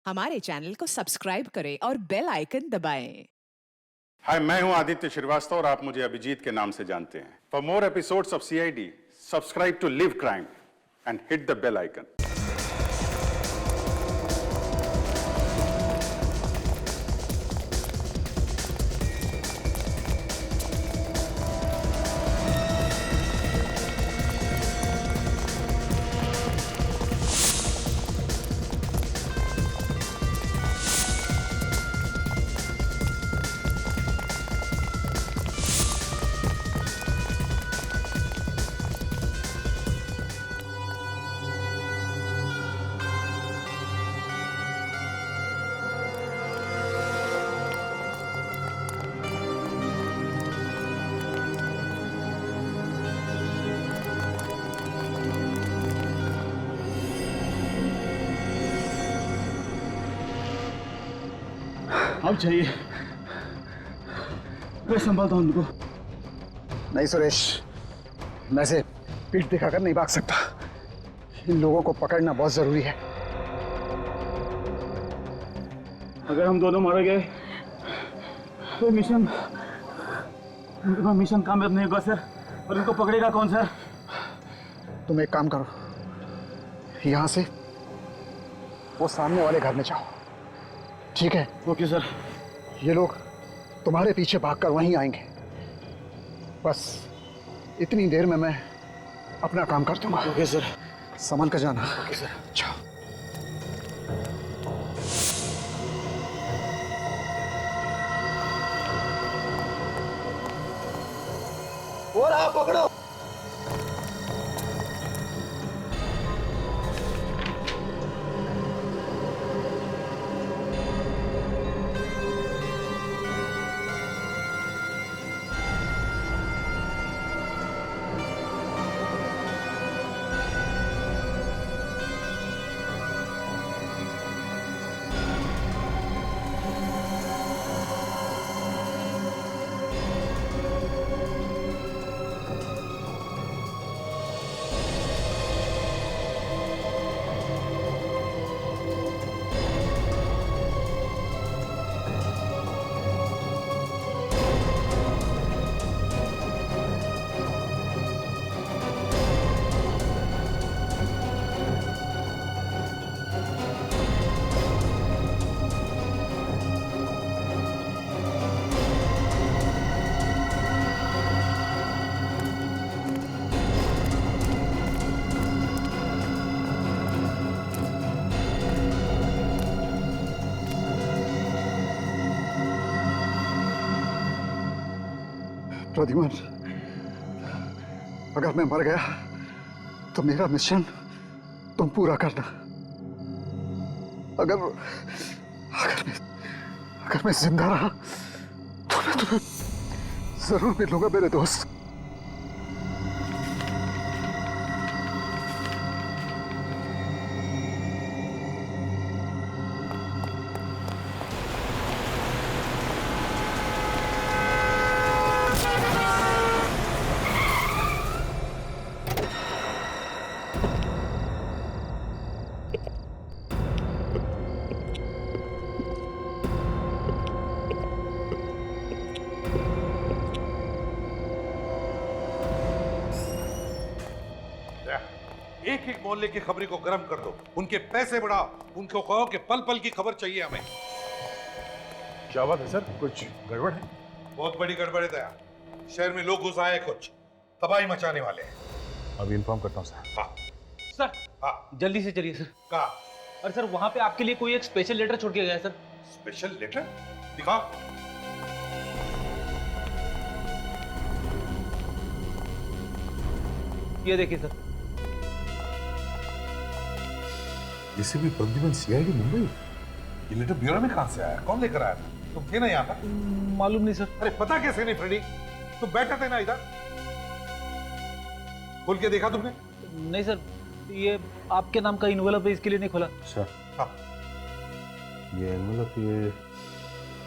हमारे चैनल को सब्सक्राइब करें और बेल आइकन दबाएं। हाय, मैं हूं आदित्य श्रीवास्तव और आप मुझे अभिजीत के नाम से जानते हैं। For more episodes of CID, subscribe to Liv Crime and hit the bell icon. अब चाहिए, मैं संभालता हूं उनको। नहीं सुरेश, मैं से पीठ दिखाकर नहीं भाग सकता। इन लोगों को पकड़ना बहुत जरूरी है। अगर हम दोनों मारे गए तो मिशन कामयाब नहीं होगा सर। और इनको पकड़ेगा कौन सर? तुम एक काम करो, यहां से वो सामने वाले घर में जाओ, ठीक है? Okay sir. ये लोग तुम्हारे पीछे भागकर वहीं आएंगे। बस इतनी देर में मैं अपना काम कर दूंगा। Okay sir. संभल कर जाना। Okay sir. जाओ। और आप पकड़ो। प्रद्युमन, अगर मैं मर गया तो मेरा मिशन तुम पूरा करना। अगर अगर मैं जिंदा रहा तो मैं तुम्हें जरूर मिलूंगा मेरे दोस्त। एक एक मोहल्ले की खबरी को गर्म कर दो, उनके पैसे बढ़ाओ, उनको कहो कि पल पल की खबर चाहिए हमें। क्या बात है सर, कुछ गड़बड़ है? बहुत बड़ी गड़बड़ है दया। शहर में लोग घुस आए, कुछ तबाही मचाने वाले हैं। अभी इन्फॉर्म करता हूँ सर। हाँ सर हाँ, जल्दी से चलिए सर। कहा? और सर वहां पे आपके लिए कोई एक स्पेशल लेटर छोड़ के गया है सर। Special letter? दिखाओ। ये देखिए सर। इसे भी प्रद्युमन सीआईडी मुंबई। ये लेटर ब्यूरो में कहां से आया? कौन लेकर आया था? तुम थे ना यहाँ पर? मालूम नहीं सर। अरे पता कैसे नहीं फ्रेडी? तुम बैठे थे ना इधर? खोल के देखा तुमने? नहीं सर, ये आपके नाम का इन्वेलप है, इसके लिए नहीं खोला। सर हाँ, ये एनवेलप ये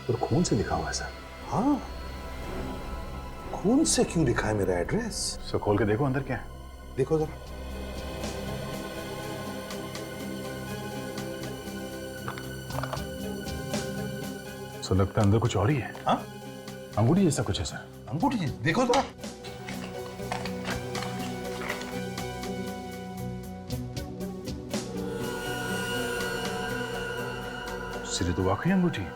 पर खून से लिखा हुआ है सर। हाँ, खून से क्यों लिखा है मेरा एड्रेस? सर खोल के देखो अंदर क्या है। देखो जरा। सर लगता है अंदर कुछ और ही है। हाँ? अंगूठी जैसा कुछ है सर। अंगूठी जी देखो तो। सिरे तो वाकई अंगूठी है।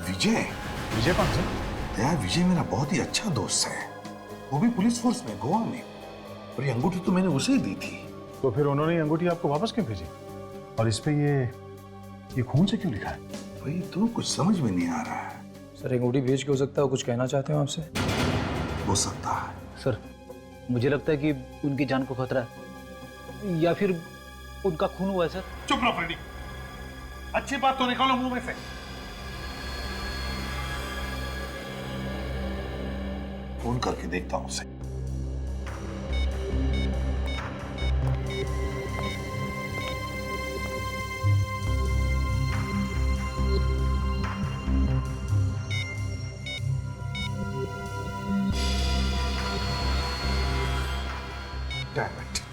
विजय। विजय कौन सर? यार विजय मेरा बहुत ही अच्छा दोस्त है, वो भी पुलिस फोर्स में गोवा में, और ये अंगूठी तो मैंने उसे ही दी थी। तो फिर उन्होंने ये अंगूठी आपको वापस क्यों भेजी? और इस पे ये खून से क्यों लिखा है? भाई तो कुछ समझ में नहीं आ रहा है। सर अंगूठी भेज के हो सकता है कुछ कहना चाहते हो आपसे? हो सकता है। सर मुझे लगता है कि उनकी जान को खतरा है या फिर उनका खून हुआ है सर। चुप रहो फ्रेडी, अच्छी बात तो निकालो मुंह में से। फोन करके देखता हूं उसे।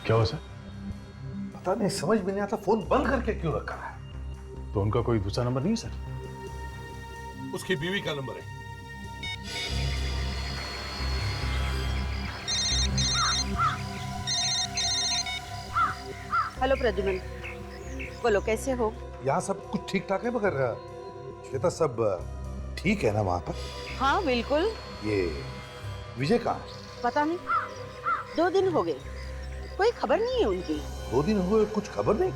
क्या हुआ सर? पता नहीं, समझ में नहीं आता फोन बंद करके क्यों रखा है। तो उनका कोई दूसरा नंबर नहीं है सर? उसकी बीवी का नंबर है। हेलो प्रद्युमन, बोलो कैसे हो? यहाँ सब कुछ ठीक ठाक है, मगर श्वेता सब ठीक है ना वहां पर? हाँ बिल्कुल। ये विजय कहाँ है? पता नहीं, 2 दिन हो गए, कोई खबर नहीं है उनकी। 2 दिन हुए कुछ खबर नहीं?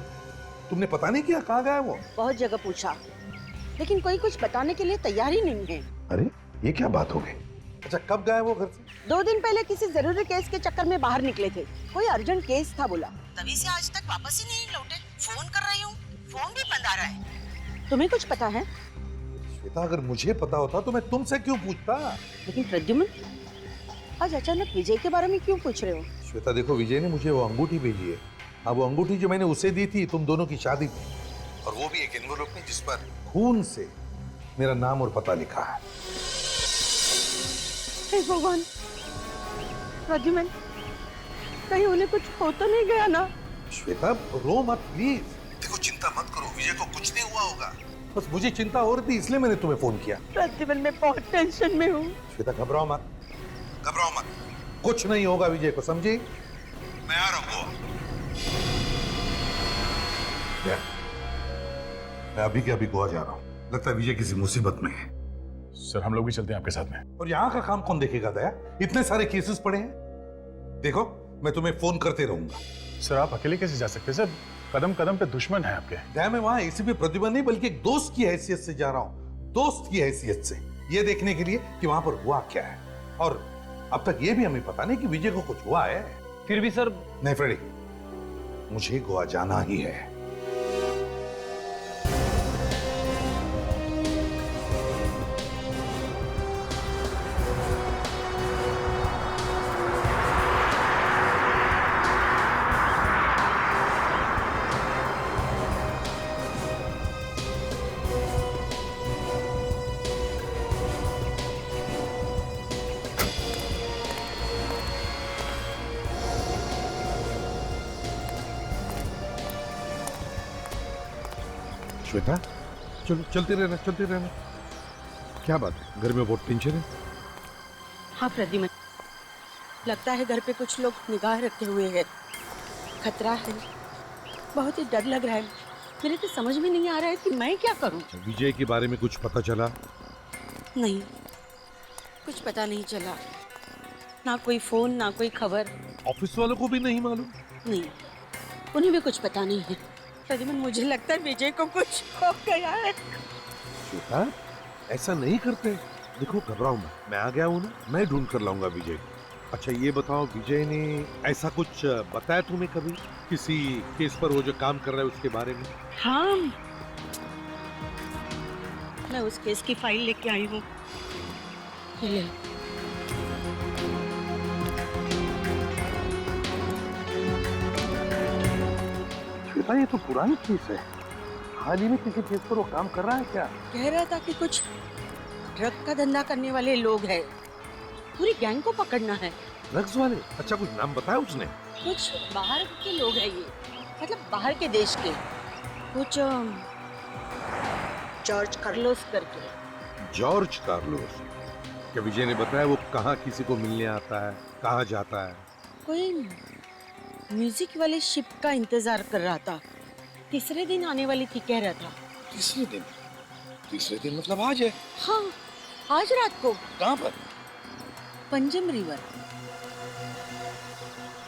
तुमने पता नहीं किया कहाँ गया वो? बहुत जगह पूछा, लेकिन कोई कुछ बताने के लिए तैयार ही नहीं है। अरे ये क्या बात हो गई? अच्छा कब गए वो घर से? 2 दिन पहले किसी जरूरी केस के चक्कर में बाहर निकले थे, कोई अर्जेंट केस था बोला, तभी से आज तक वापस ही नहीं लौटे। फोन कर रही हूँ, फोन भी बंद आ रहा है। तुम्हें कुछ पता है? श्वेता अगर मुझे पता होता तो मैं तुमसे क्यों पूछता? लेकिन प्रद्युमन, आज अचानक विजय के बारे में क्यों पूछ रहे हो? श्वेता देखो, विजय ने मुझे वो अंगूठी भेजी है। अब वो अंगूठी जो मैंने उसे दी थी तुम दोनों की शादी थी, और वो भी एक एनवेलप में जिस पर खून से मेरा नाम और पता लिखा है। हे भगवान, प्रद्युमन, कहीं उन्हें कुछ हो तो नहीं गया ना? श्वेता रो मत प्लीज। देखो चिंता मत करो, विजय को कुछ नहीं हुआ होगा। बस मुझे चिंता हो रही थी इसलिए मैंने तुम्हें फोन किया। प्रद्युमन मैं बहुत टेंशन में हूँ। श्वेता घबराओ मत, घबराओ मत, कुछ नहीं होगा विजय को, समझी? मैं आ रहा हूँ। मैं अभी के अभी गोवा जा रहा हूँ, लगता है विजय किसी मुसीबत में है। सर हम लोग भी चलते हैं आपके साथ में। और यहाँ का काम कौन देखेगा दया? इतने सारे केसेस पड़े हैं। देखो मैं तुम्हें फोन करते रहूंगा। सर आप अकेले कैसे जा सकते हैं सर? कदम कदम पे दुश्मन है आपके। दया मैं वहां एसीपी प्रद्युमन नहीं बल्कि एक दोस्त की हैसियत से जा रहा हूँ, दोस्त की हैसियत से, ये देखने के लिए कि वहां पर हुआ क्या है। और अब तक ये भी हमें पता नहीं कि विजय को कुछ हुआ है। फिर भी सर। नहीं फ्रेडी, मुझे गोवा जाना ही है। श्वेता चलो, चलते रहना, चलते रहना। क्या बात है, घर में बहुत टेंशन है? हाँ प्रद्युमन, लगता है घर पे कुछ लोग निगाह रखे हुए हैं, खतरा है, बहुत ही डर लग रहा है। मेरे तो समझ में नहीं आ रहा है कि मैं क्या करूं। विजय के बारे में कुछ पता चला? नहीं, कुछ पता नहीं चला, ना कोई फोन ना कोई खबर। ऑफिस वालों को भी नहीं मालूम? नहीं, उन्हें भी कुछ पता नहीं है। प्रद्युमन मुझे लगता है विजय को कुछ हो गया है। श्वेता ऐसा नहीं करते, देखो घबराओ मत, मैं आ गया हूँ ना, मैं ढूंढ कर लाऊंगा विजय को। अच्छा ये बताओ, विजय ने ऐसा कुछ बताया तुम्हें कभी किसी केस पर, वो जो काम कर रहा है उसके बारे में? हाँ, मैं उस केस की फाइल लेके आई हूँ। ये श्वेता ये तो पुरानी केस है, हाल ही में किसी केस पर वो काम कर रहा है क्या? कह रहा था कि कुछ ड्रग का धंधा करने वाले लोग हैं, पूरी गैंग को पकड़ना है। ड्रग्स वाले? अच्छा कुछ नाम बताया उसने? कुछ बाहर के लोग हैं ये, मतलब बाहर के देश के, कुछ जॉर्ज कार्लोस करके। George Carlos? क्या विजय ने बताया वो कहाँ किसी को मिलने आता है, कहाँ जाता है? कोई म्यूजिक वाले शिप का इंतजार कर रहा था, तीसरे दिन आने वाली थी कह रहा था। तीसरे दिन? तीसरे दिन मतलब आज है? हाँ, आज रात को। कहाँ पर? Panjim river.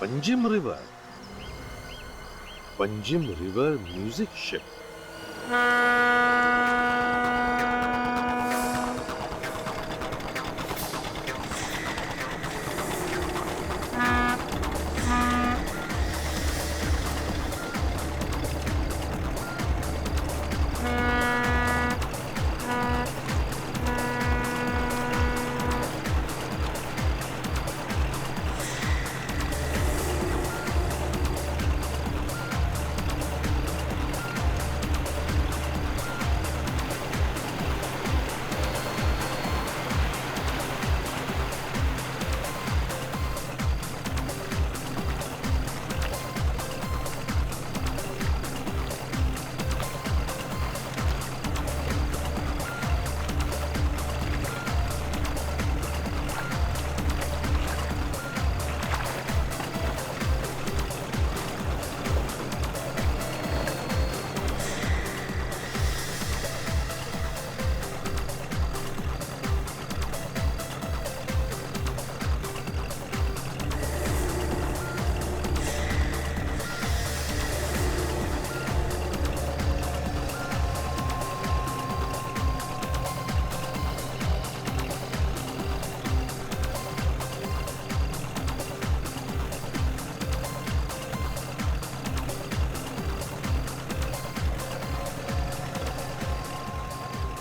Panjim river? Panjim river music ship?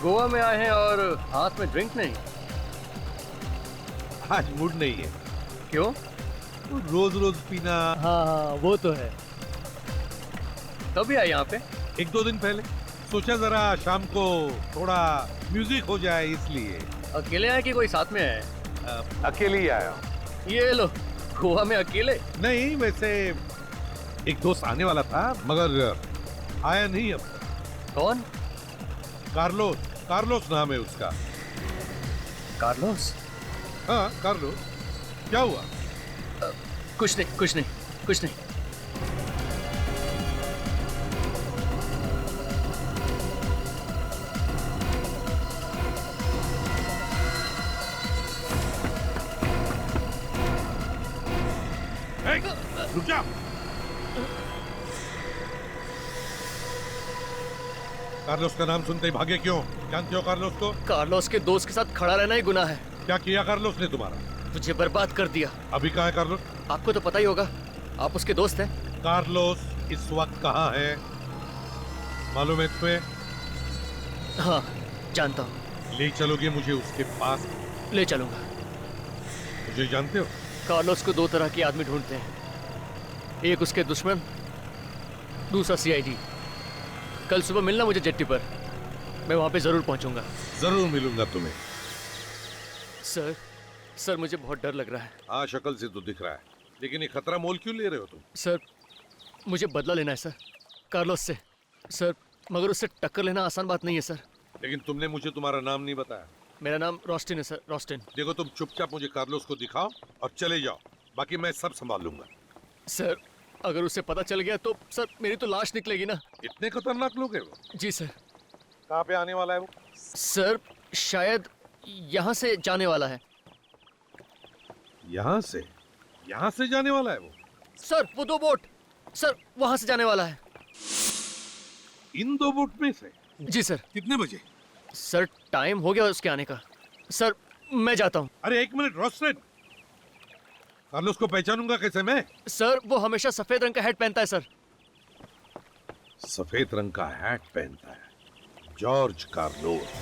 Goa में आए हैं और हाथ में ड्रिंक नहीं? आज मूड नहीं है। क्यों? रोज रोज पीना। हाँ हाँ वो तो है। कभी आए यहाँ पे? 1-2 दिन पहले सोचा जरा शाम को थोड़ा म्यूजिक हो जाए इसलिए। अकेले आए कि कोई साथ में है? अकेले ही आया। ये लो, गोवा में अकेले? नहीं, वैसे एक दोस्त आने वाला था मगर आया नहीं अब तक। कौन? कार्लोस। कार्लोस नाम है उसका। कार्लोस? हाँ कार्लोस। क्या हुआ? कुछ नहीं कुछ नहीं कुछ नहीं। रुक जा। कार्लोस का नाम सुनते ही भागे क्यों? जानते हो कार्लोस को? कार्लोस के दोस्त के साथ खड़ा रहना ही गुनाह है। क्या किया कार्लोस ने तुम्हारा? तुझे बर्बाद कर दिया। अभी कहाँ है कार्लोस? आपको तो पता ही होगा, आप उसके दोस्त हैं। कार्लोस इस वक्त कहाँ है मालूम है तुम्हें? हाँ जानता हूँ। ले चलोगे मुझे उसके पास? ले चलूंगा। मुझे जानते हो? कार्लोस को 2 तरह के आदमी ढूंढते हैं, एक उसके दुश्मन, दूसरा सीआईडी। कल सुबह मिलना मुझे जेट्टी पर, मैं वहां पे जरूर पहुंचूंगा। जरूर मिलूंगा तुम्हें। सर मुझे बहुत डर लग रहा है। हाँ शक्ल से तो दिख रहा है, लेकिन ये खतरा मोल क्यों ले रहे हो तुम? सर मुझे बदला लेना है सर, कार्लोस से। सर मगर उससे टक्कर लेना आसान बात नहीं है सर। लेकिन तुमने मुझे तुम्हारा नाम नहीं बताया। मेरा नाम रोस्टिन है सर, रोस्टिन। देखो तुम चुपचाप मुझे कार्लोस को दिखाओ और चले जाओ, बाकी मैं सब संभाल लूंगा। सर अगर उसे पता चल गया तो सर मेरी तो लाश निकलेगी ना। इतने खतरनाक लोग हैं वो? जी सर। कहाँ पे आने वाला है वो? सर शायद यहाँ से जाने वाला है। यहाँ से? यहाँ से जाने वाला है वो? सर वो 2 बोट, सर वहां से जाने वाला है। इन 2 बोट में से? जी सर। कितने बजे? सर टाइम हो गया उसके आने का। सर मैं जाता हूँ। अरे 1 मिनट रोस्टेन, कार्लोस को पहचानूंगा कैसे मैं? सर वो हमेशा सफेद रंग का हैट पहनता है सर। सफेद रंग का हैट पहनता है? George Carlos.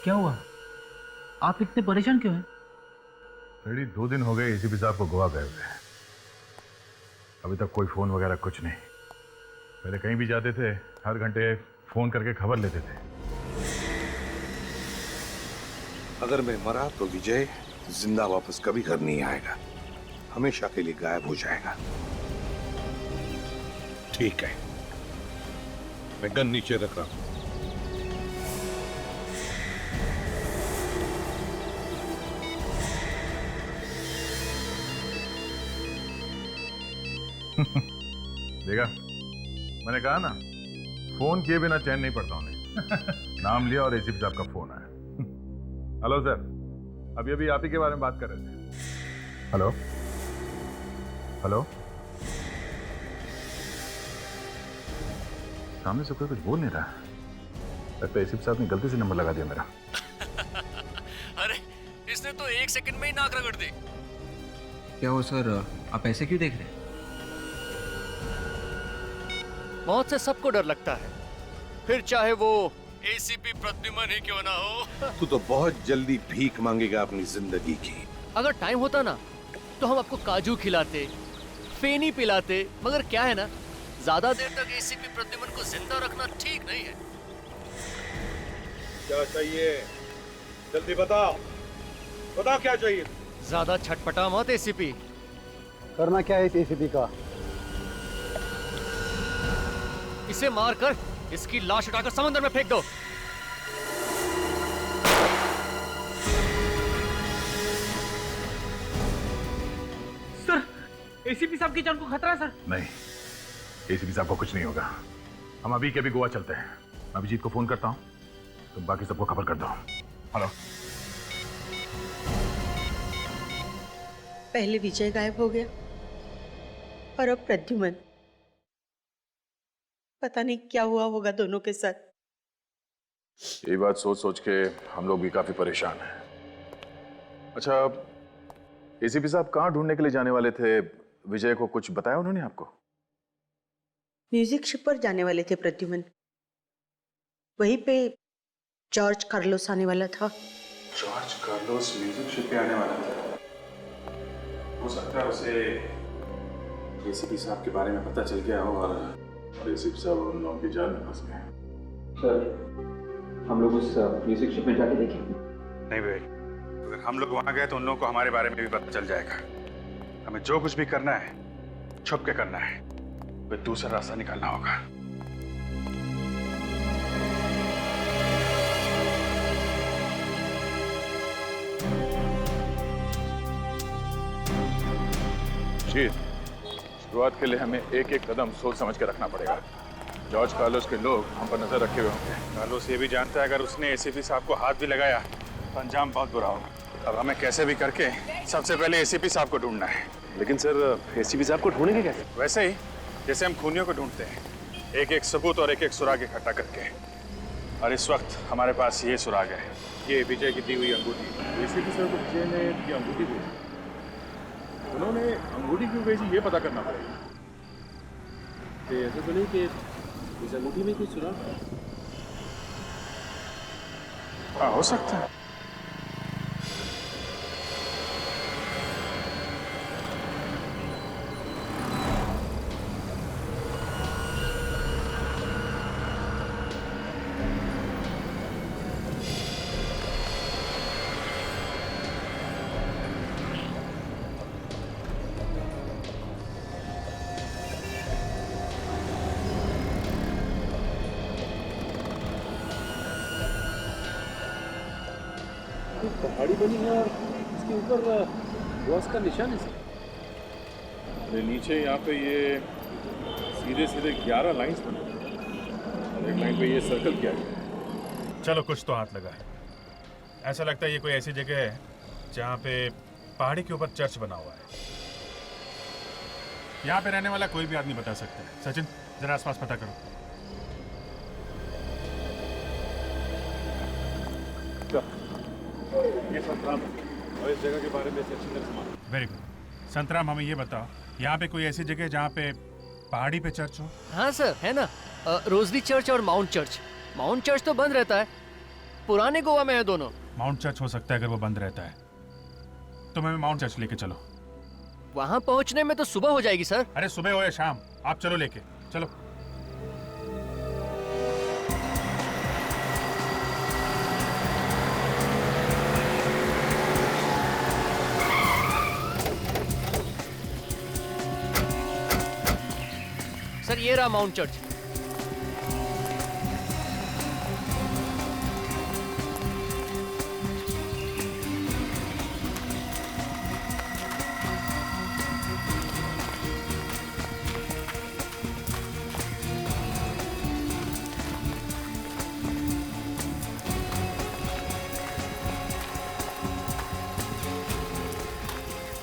क्या हुआ? आप इतने परेशान क्यों हैं? रेडी 2 दिन हो गए एसीपी साहब को गोवा गए हुए। अभी तक कोई फोन वगैरह कुछ नहीं। पहले कहीं भी जाते थे हर घंटे फोन करके खबर लेते थे। अगर मैं मरा तो विजय जिंदा वापस कभी घर नहीं आएगा, हमेशा के लिए गायब हो जाएगा। ठीक है, मैं गन नीचे रख रहा हूं। देखा, मैंने कहा ना, फोन किए बिना चैन नहीं पड़ता उन्हें। नाम लिया और एसीपी साहब का फोन आया। हेलो सर, अभी अभी आप ही के बारे में बात कर रहे थे। हेलो हेलो, सामने से कोई कुछ बोल नहीं रहा। लगता है एसीपी साहब ने गलती से नंबर लगा दिया मेरा। अरे इसने तो 1 सेकंड में ही नाक रगड़ दी। क्या हो सर, आप ऐसे क्यों देख रहे हैं? मौत से सबको डर लगता है, फिर चाहे वो एसीपी प्रद्युमन ही क्यों ना हो। तू तो बहुत जल्दी भीख मांगेगा अपनी जिंदगी की। अगर टाइम होता ना तो हम आपको काजू खिलाते, फेनी पिलाते, मगर क्या है ना, ज्यादा देर तक एसीपी प्रद्युमन को जिंदा रखना ठीक नहीं है। क्या चाहिए? जल्दी बताओ, बताओ क्या चाहिए? ज्यादा छटपटा मत एसीपी। करना क्या है इस एसीपी का? इसे मारकर इसकी लाश उठाकर समंदर में फेंक दो। सर, एसीपी साहब की जान को खतरा है सर। नहीं, एसीपी साहब को कुछ नहीं होगा। हम अभी के अभी गोवा चलते हैं। मैं अभिजीत को फोन करता हूँ, तुम बाकी सबको खबर कर दो। हेलो। पहले विजय गायब हो गया और अब प्रद्युमन। पता नहीं क्या हुआ होगा दोनों के साथ। ये बात सोच सोच के हम लोग भी काफी परेशान हैं। अच्छा, एसीपी साहब कहाँ ढूंढने के लिए जाने वाले थे? विजय को कुछ बताया उन्होंने आपको? म्यूजिक शिप पर जाने वाले थे प्रद्युमन। वहीं पे जॉर्ज कार्लोस आने वाला था। जॉर्ज कार्लोस म्यूजिक शिप पे आने वाला था। हो सकता है उसे एसीपी साहब के बारे में पता चल गया हो और एसीपी साहब उन लोगों की जाल में फंस गए। सर, हम लोग उस म्यूजिक शिप में जाके देखें? नहीं भाई, अगर हम लोग वहां गए तो उन लोगों को हमारे बारे में भी पता चल जाएगा। हमें जो कुछ भी करना है छुप के करना है, कोई दूसरा रास्ता निकालना होगा। जीत, शुरुआत के लिए हमें एक एक कदम सोच समझ के रखना पड़ेगा। जॉर्ज कार्लोस के लोग हम पर नजर रखे हुए होंगे। कार्लोस ये भी जानता है अगर उसने एसीपी साहब को हाथ भी लगाया तो अंजाम बहुत बुरा होगा। अब हमें कैसे भी करके सबसे पहले एसीपी साहब को ढूंढना है। लेकिन सर, एसीपी साहब को ढूंढेंगे कैसे? वैसे ही जैसे हम खूनियों को ढूंढते हैं, एक एक सबूत और एक एक सुराग इकट्ठा करके। और इस वक्त हमारे पास ये सुराग है, ये विजय की दी हुई अंगूठी। एसीपी सर को विजय ने ये अंगूठी दी, उन्होंने अंगूठी क्यों भेजी ये पता करना पड़ेगा। तो ऐसा तो नहीं कि इस अंगूठी में कुछ सुराग है? हाँ, हो सकता है। पहाड़ी बनी है और इसके ऊपर बॉस का निशान है सर। नीचे यहाँ पे ये सीधे सीधे 11 लाइंस बने और एक लाइन पे ये सर्कल किया गया। चलो, कुछ तो हाथ लगा है। ऐसा लगता है ये कोई ऐसी जगह है जहाँ पे पहाड़ी के ऊपर चर्च बना हुआ है। यहाँ पे रहने वाला कोई भी आदमी बता सकता है। सचिन, जरा आसपास पता करो। ये संतराम और इस जगह के बारे में अच्छी तरह से मालूम। Very good. संतराम, हमें ये बताओ, यहाँ पे कोई ऐसी जगह है जहाँ पे पहाड़ी पे चर्च हो? हाँ सर, है ना, रोजली चर्च और माउंट चर्च। माउंट चर्च तो बंद रहता है, पुराने गोवा में है दोनों। माउंट चर्च हो सकता है अगर वो बंद रहता है तो मैं माउंट चर्च लेके चलो। वहां पहुंचने में तो सुबह हो जाएगी सर। अरे सुबह हो या शाम, आप चलो लेके चलो। सर ये रहा माउंट चर्च।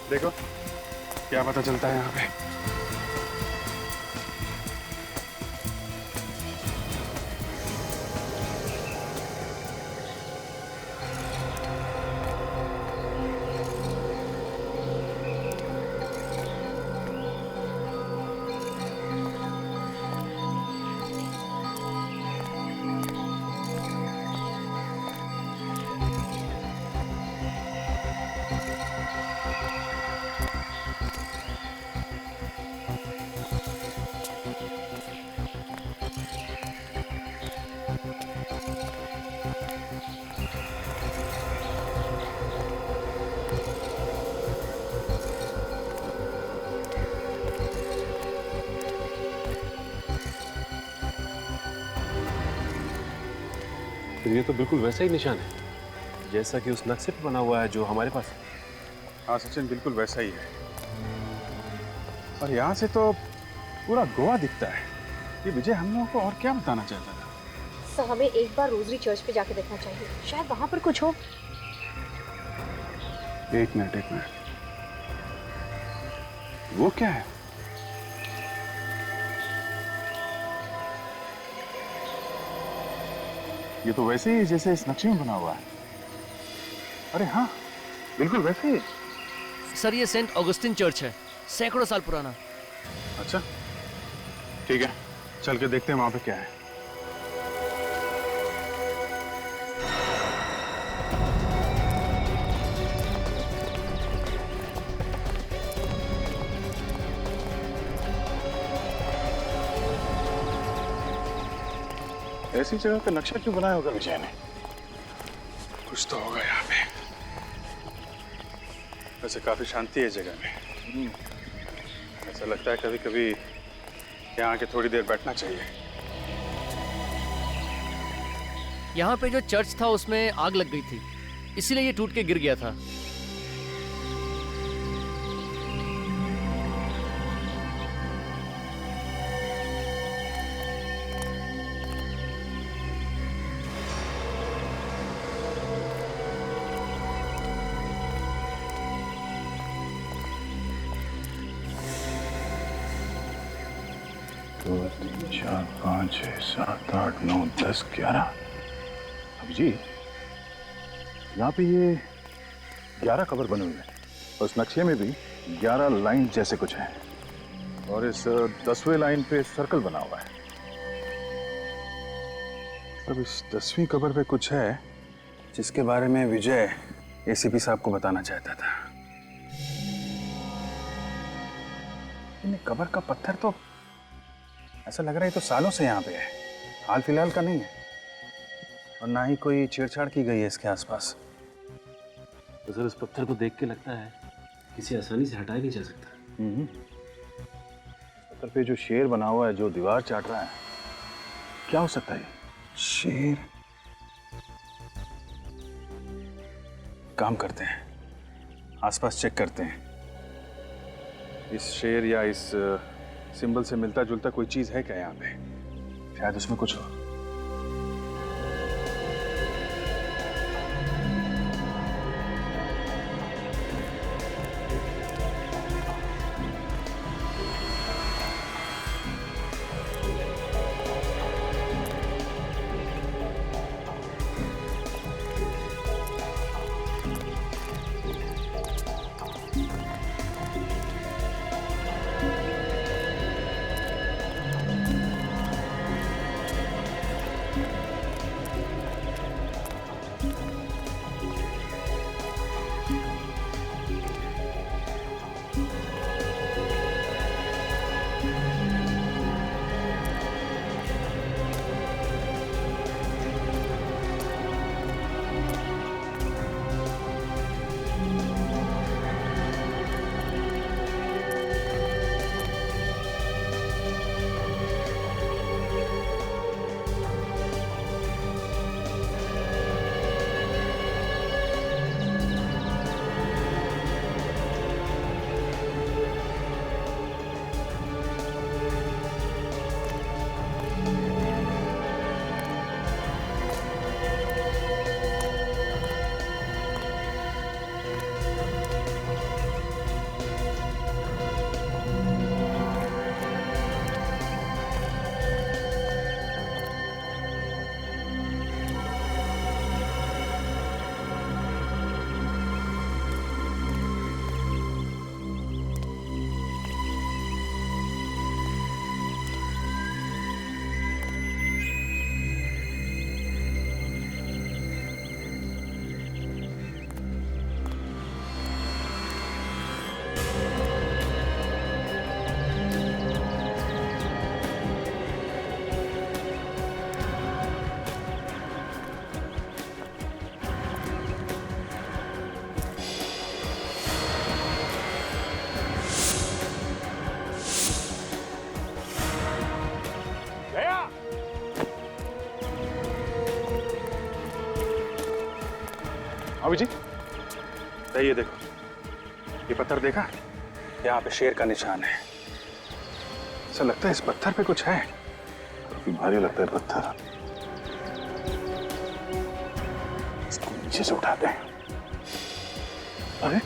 देखो क्या पता चलता है यहाँ पे। फिर ये तो बिल्कुल वैसा ही निशान है जैसा कि उस नक्शे पे बना हुआ है जो हमारे पास है। हाँ सचिन, बिल्कुल वैसा ही है। और यहाँ से तो पूरा गोवा दिखता है। ये विजय हम लोगों को और क्या बताना चाहता था? सर हमें एक बार रोजरी चर्च पे जाके देखना चाहिए, शायद वहां पर कुछ हो। एक मिनट। वो क्या है? ये तो वैसे ही जैसे इस नक्शे में बना हुआ है। अरे हाँ, बिल्कुल वैसे ही। सर ये सेंट ऑगस्टिन चर्च है, सैकड़ों साल पुराना। अच्छा ठीक है, चल के देखते हैं वहां पे क्या है। ऐसी जगह का नक्शा क्यों बनाया होगा विजय ने? कुछ तो होगा यहाँ पे। वैसे काफी शांति है इस जगह में। ऐसा लगता है कभी कभी यहाँ आके थोड़ी देर बैठना चाहिए। यहाँ पे जो चर्च था उसमें आग लग गई थी, इसीलिए ये टूट के गिर गया था। दो, तीन, चार, 5, 6, 7, 8, 9, 10, 11। अभी जी यहाँ पे ये 11 कबर बने हुए हैं। उस नक्शे में भी 11 लाइन जैसे कुछ हैं और इस 10वें लाइन पे सर्कल बना हुआ है। अब इस 10वीं कबर पे कुछ है जिसके बारे में विजय एसीपी साहब को बताना चाहता था। इन कबर का पत्थर तो ऐसा लग रहा है तो सालों से यहाँ पे है, हाल फिलहाल का नहीं है। और ना ही कोई छेड़छाड़ की गई है इसके आसपास। तो सर इस पत्थर को देख के लगता है किसी आसानी से हटाया नहीं जा सकता। पत्थर पे जो शेर बना हुआ है जो दीवार चाट रहा है, क्या हो सकता है? शेर। काम करते हैं, आसपास चेक करते हैं। इस शेर या इस सिंबल से मिलता जुलता कोई चीज है क्या यहाँ पे? शायद उसमें कुछ हो। भाभी जी, ये देखो, ये पत्थर देखा? यहाँ पे शेर का निशान है। ऐसा लगता है इस पत्थर पे कुछ है। काफी भारी लगता है पत्थर। इसको नीचे से उठाते हैं। अरे ये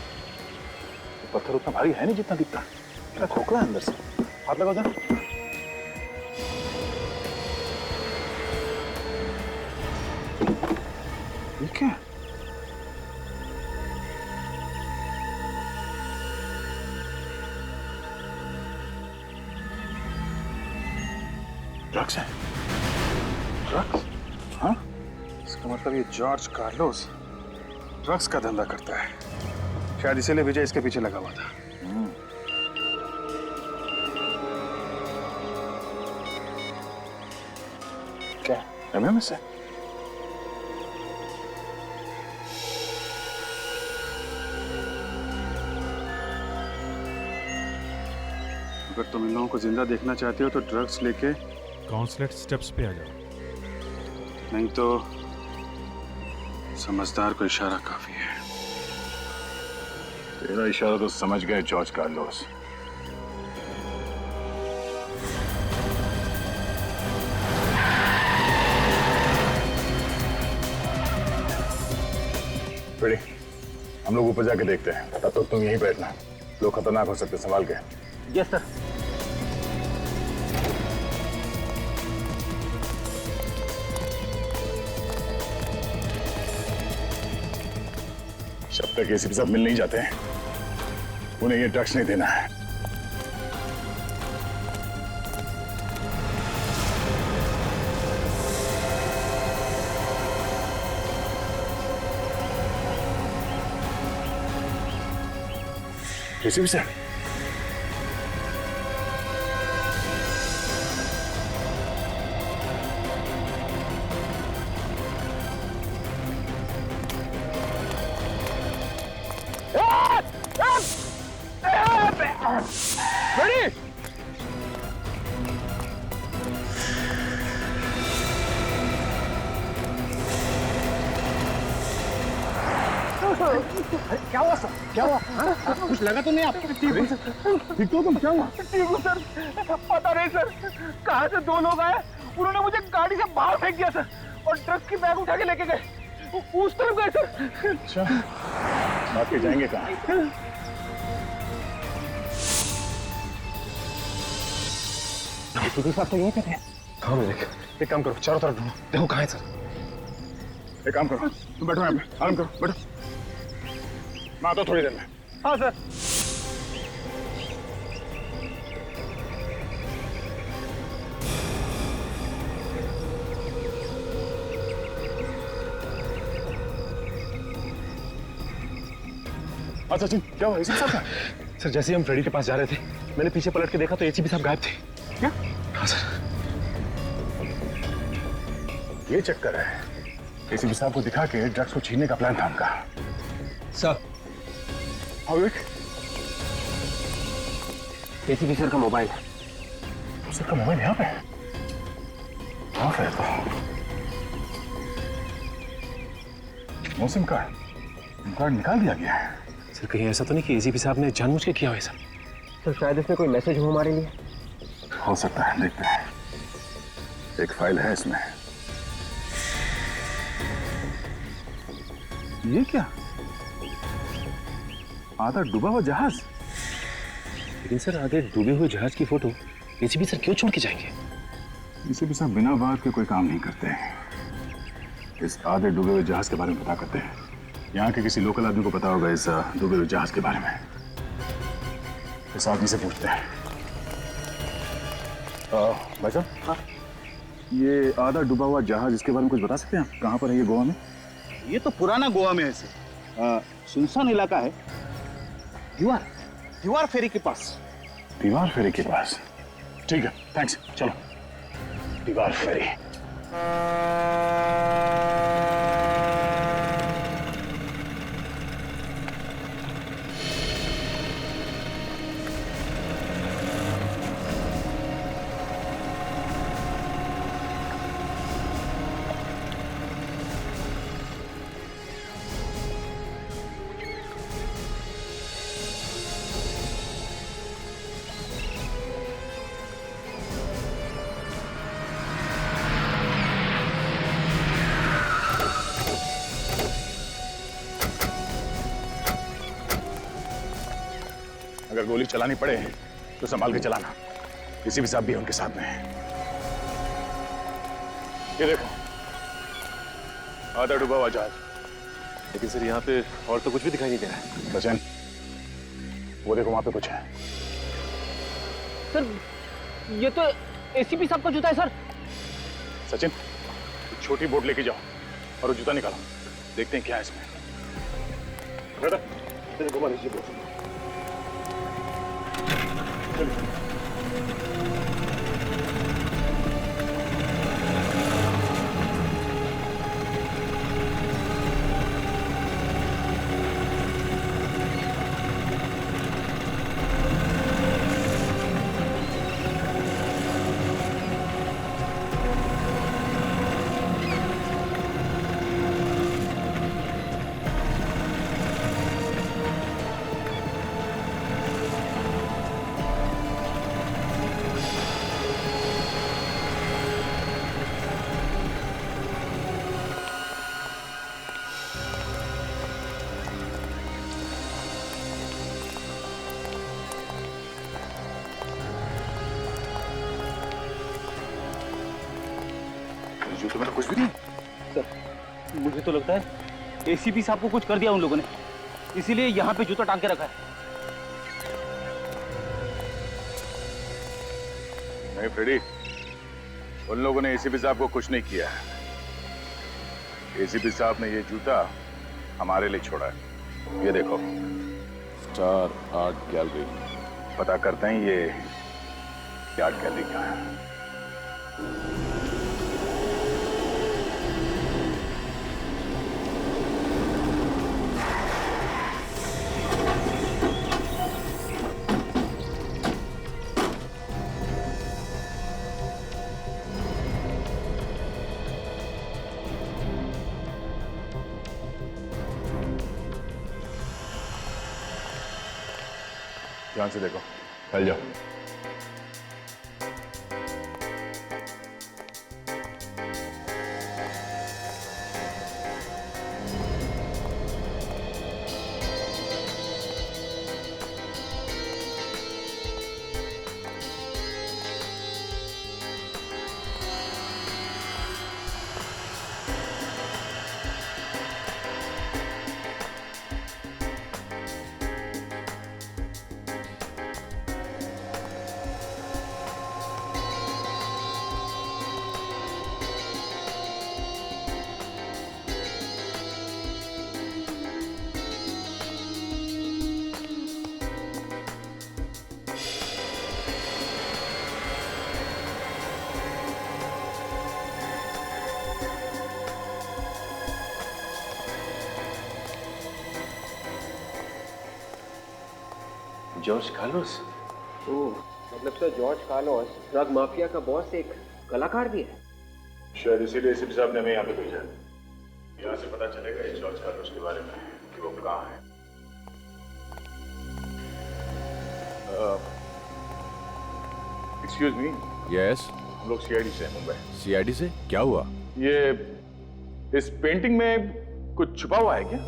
पत्थर उतना भारी है नहीं जितना दिखता। क्या खोखला है अंदर से। हाथ लगाओ जरा। ये क्या है? ड्रग्स है। ड्रग्स? हाँ? इसका मतलब ये जॉर्ज कार्लोस ड्रग्स का धंधा करता है। शायद इसीलिए विजय इसके पीछे लगा हुआ था। क्या एमएमएस है? अगर तुम इन लोगों को जिंदा देखना चाहते हो तो ड्रग्स लेके काउंसलेट स्टेप्स पे आ जाओ, नहीं तो समझदार को इशारा काफी है। तेरा इशारा तो समझ गए जॉर्ज कार्लोस। फ्रेडी, हम लोग ऊपर जाके देखते हैं। तब तक तुम यहीं बैठना। लोग खतरनाक हो सकते, संभाल के। Yes sir. जब तक एसीपी साहब मिल नहीं जाते हैं, उन्हें ये ड्रग्स नहीं देना है। एसीपी साहब, क्या हुआ सर? क्या हुआ? कुछ लगा तो नहीं आपको? ठीक तो तुम, क्या हुआ? सर पता नहीं सर, कहाँ से दो लोग आए, उन्होंने मुझे गाड़ी से बाहर फेंक दिया सर, और ड्रग्स की बैग उठा के लेके गए। उस तरफ गए सर। अच्छा, बात के जाएंगे कहाँ? साहब तो यहीं पे थे। हाँ विवेक, एक काम करो, चारों तरफ ढूंढो, देखो कहाँ है सर। एक काम करो, तुम बैठो यहाँ पे, आराम करो, बैठो। मैं आता हूँ थोड़ी देर में। हाँ सर। अच्छा सचिन, क्या हुआ? एसीपी साहब? सर जैसे ही हम फ्रेडी के पास जा रहे थे, मैंने पीछे पलट के देखा तो एसीपी साहब गायब थे। क्या? हाँ सर। ये चक्कर है। एसीपी साहब को दिखा के ड्रग्स को छीनने का प्लान था उनका। सर। हाँ विवेक? एसीपी सर का मोबाइल है। सर का मोबाइल यहाँ पे? हाँ फिर तो सिम कार्ड निकाल दिया गया है। सर कहीं ऐसा तो नहीं कि एसीपी साहब ने जानबूझ के किया हो ऐसा? तो शायद इसमें कोई मैसेज हो हमारे लिए। हो सकता है, देखते हैं। एक फाइल है इसमें। ये क्या? आधा डूबा हुआ जहाज। लेकिन सर आधे डूबे हुए जहाज की फोटो एसीपी सर क्यों छोड़ के जाएंगे? एसीपी साहब बिना बात के कोई काम नहीं करते। इस आधे डूबे हुए जहाज के बारे में पता करते हैं। यहाँ के किसी लोकल आदमी को पता होगा इस डूबे हुए जहाज के बारे में। इस आदमी से पूछते हैं। भाई साहब, हाँ? ये आधा डूबा हुआ जहाज, इसके बारे में कुछ बता सकते हैं आप? कहाँ पर है ये गोवा में? ये तो पुराना गोवा में है सर। सुनसान इलाका है। दीवार फेरी के पास। दीवार फेरी के पास? ठीक है, थैंक्स, चलो। दीवार फेरी। अगर गोली चलानी पड़े तो संभाल के चलाना। किसी भी साहब भी उनके साथ में है। ये देखो, आधा डूबा हुआ जहाज। लेकिन सर यहाँ पे और तो कुछ भी दिखाई नहीं दे रहा है। सचिन, वो देखो वहां पे कुछ है। सर ये तो एसीपी साहब का जूता है सर। सचिन, छोटी बोट लेके जाओ और वो जूता निकालो, देखते हैं क्या है इसमें। घुमा लीजिए बोट। जूते में तो कुछ भी नहीं। सर मुझे तो लगता है एसीपी साहब को कुछ कर दिया उन लोगों ने, इसीलिए यहाँ पे जूता टांग के रखा है। नहीं फ्रेडी, उन लोगों ने एसीपी साहब को कुछ नहीं किया है। एसीपी साहब ने ये जूता हमारे लिए छोड़ा है। ये देखो, स्टार आर्ट गैलरी। पता करते हैं ये आर्ट गैलरी क्या है। ध्यान से देखो, फैल जाओ। George Carlos. ओह, मतलब sir George Carlos drug mafia का बॉस एक कलाकार भी है। शायद इसीलिए एसीपी साहब ने हमें यहाँ पे भेजा। यहाँ से पता चलेगा इस जॉर्ज कार्लोस के बारे में कि वो कहाँ है। Excuse me. यस। हम लोग सीआईडी से हैं, मुंबई। सीआईडी से? क्या हुआ? ये इस पेंटिंग में कुछ छुपा हुआ है क्या?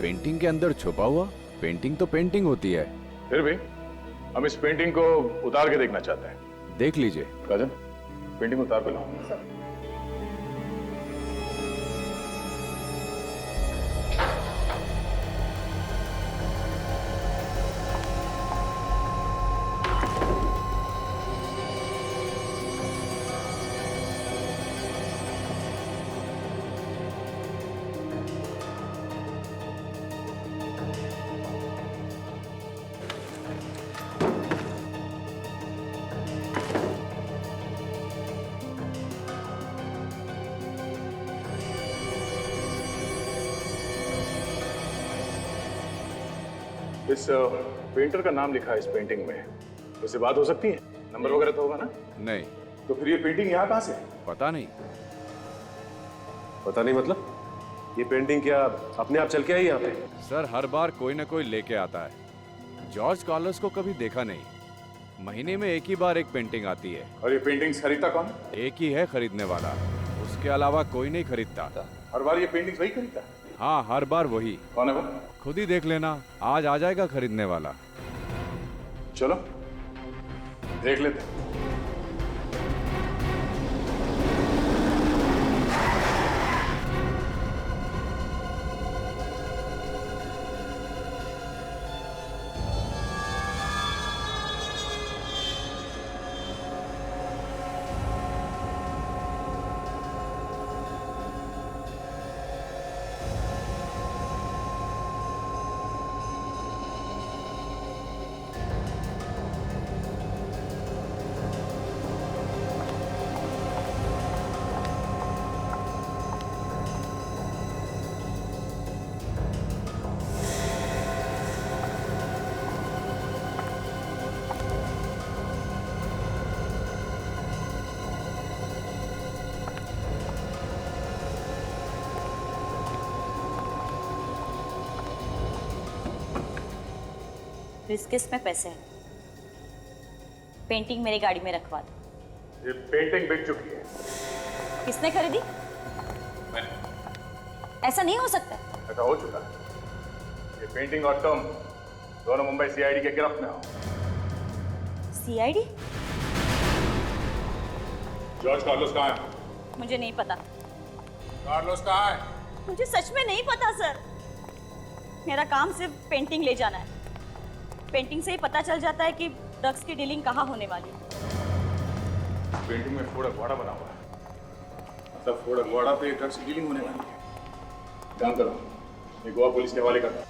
पेंटिंग के अंदर छुपा हुआ? पेंटिंग तो पेंटिंग होती है। फिर भी हम इस पेंटिंग को उतार के देखना चाहते हैं। देख लीजिए। राजन, पेंटिंग उतार के लाओ। इस पेंटर का नाम लिखा है इस पेंटिंग में, उससे बात हो सकती है? नंबर वगैरह तो होगा ना? नहीं। तो फिर ये पेंटिंग यहाँ कहाँ से? पता नहीं। पता नहीं मतलब? ये पेंटिंग क्या अपने आप चल के आई यहाँ पे? सर हर बार कोई ना कोई लेके आता है। जॉर्ज कार्लोस को कभी देखा नहीं। महीने में एक ही बार एक पेंटिंग आती है। और ये पेंटिंग्स खरीदता कौन? एक ही है खरीदने वाला, उसके अलावा कोई नहीं खरीदता। हर बार ये पेंटिंग्स वही खरीदता? हाँ, हर बार वही। कौन है वो? खुद ही देख लेना, आज आ जाएगा खरीदने वाला। चलो देख लेते हैं। इस किस्त में पैसे हैं। पेंटिंग मेरी गाड़ी में रखवा दो। ये पेंटिंग बिक चुकी है। किसने खरीदी? मैंने। ऐसा नहीं हो सकता। ऐसा हो चुका है। ये पेंटिंग और तुम दोनों मुंबई सीआईडी के गिरफ्त में हो। सीआईडी? जॉर्ज कार्लोस कहाँ है? मुझे नहीं पता। कार्लोस कहाँ है? मुझे सच में नहीं पता सर। मेरा काम सिर्फ पेंटिंग ले जाना है। पेंटिंग से ही पता चल जाता है कि ड्रग्स की डीलिंग कहाँ होने वाली है। पेंटिंग में फोड़ा घोड़ा बना हुआ है। मतलब फोड़ा घोड़ा पे ड्रग्स की डीलिंग होने वाली है। काम करो, ये गोवा पुलिस के हवाले कर दो।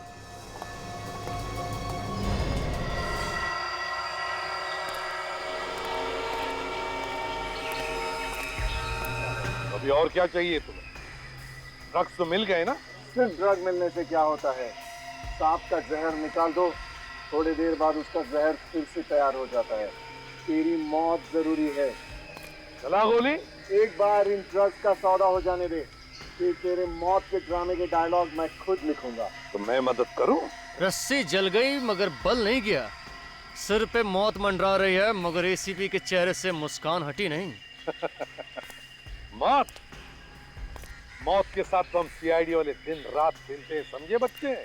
अभी और क्या चाहिए तुम्हें? ड्रग्स तो मिल गए ना? सिर्फ ड्रग मिलने से क्या होता है? सांप का जहर निकाल दो, थोड़ी देर बाद उसका जहर फिर से तैयार हो जाता है। तेरी मौत जरूरी है। चला गोली। एक बार इन ड्रग्स का सौदा हो जाने दे, फिर तेरे मौत के ड्रामे के डायलॉग मैं खुद लिखूंगा। तो मैं मदद करूं? रस्सी जल गई मगर बल नहीं गया। सिर पे मौत मंडरा रही है मगर एसीपी के चेहरे से मुस्कान हटी नहीं। मौत मौत के साथ तो हम सीआईडी वाले दिन रात खेलते हैं, समझे बच्चे?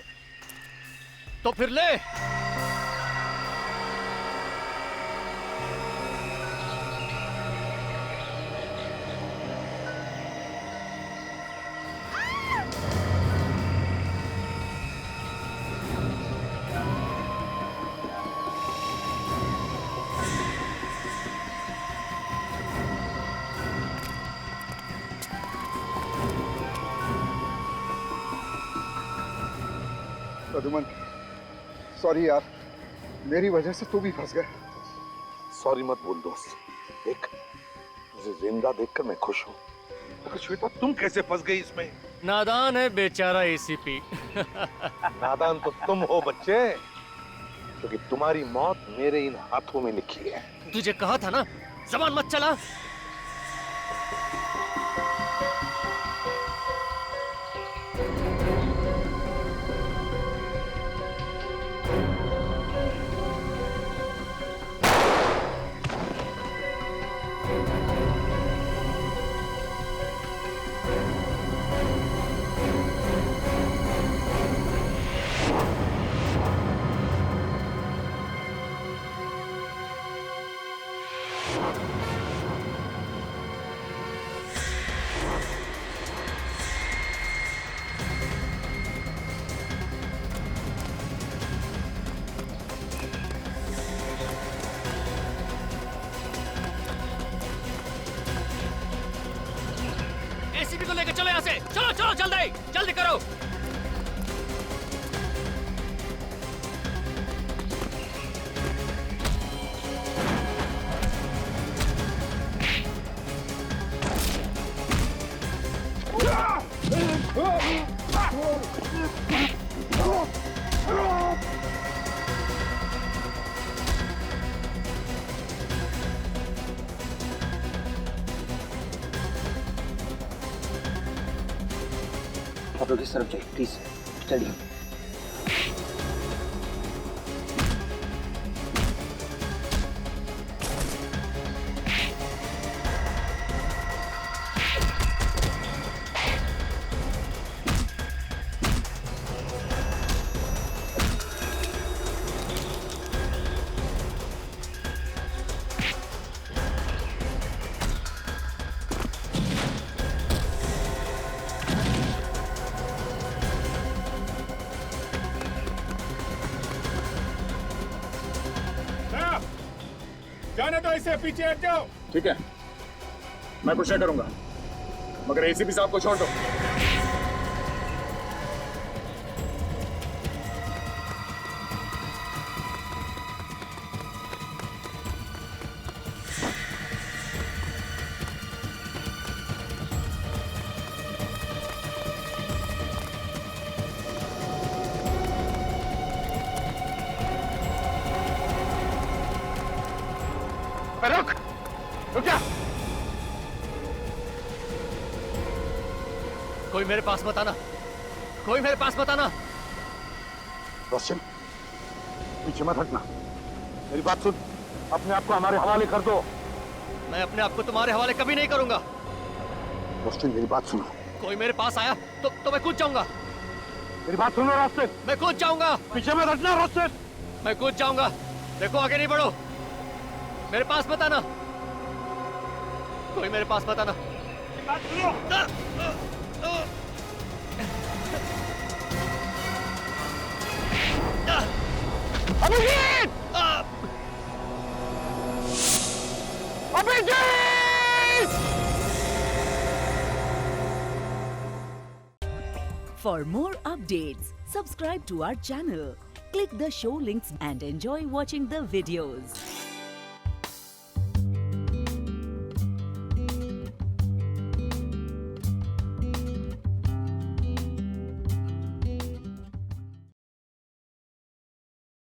तो फिर ले। प्रद्युमन, सॉरी यार, मेरी वजह से तू भी फंस गया। सॉरी मत बोल दोस्त। देख, तुझे जिंदा देखकर मैं खुश हूँ। मगर श्वेता, तुम कैसे फंस गई इसमें? नादान है बेचारा एसीपी। नादान तो तुम हो बच्चे, क्योंकि तुम्हारी मौत मेरे इन हाथों में लिखी है। तुझे कहा था ना, जबान मत चला। एसीपी को लेकर चलो यहाँ से। चलो चलो जल्दी जल्दी करो। आप लोग इस तरफ जाइए प्लीज, चलिए। जाने दो इसे, पीछे हट जाओ। ठीक है, मैं कुछ नहीं करूंगा, मगर एसीपी साहब को छोड़ दो। रुक, रुक जा। कोई मेरे पास मत आना, कोई मेरे पास मत आना। रोशन, पीछे मत हटना, मेरी बात सुन, अपने आप को हमारे हवाले कर दो। मैं अपने आप को तुम्हारे हवाले कभी नहीं करूंगा। रोशन, मेरी बात सुनो। कोई मेरे पास आया तो मैं कूद जाऊंगा। मेरी बात सुनो रोशन। मैं कूद जाऊंगा। पीछे मत हटना रोशन। मैं कूद जाऊंगा। देखो आगे नहीं बढ़ो, मेरे पास मत आना, कोई मेरे पास मत आना। Abhijit! Abhijit! For more updates, subscribe to our channel, click the show links and enjoy watching the videos.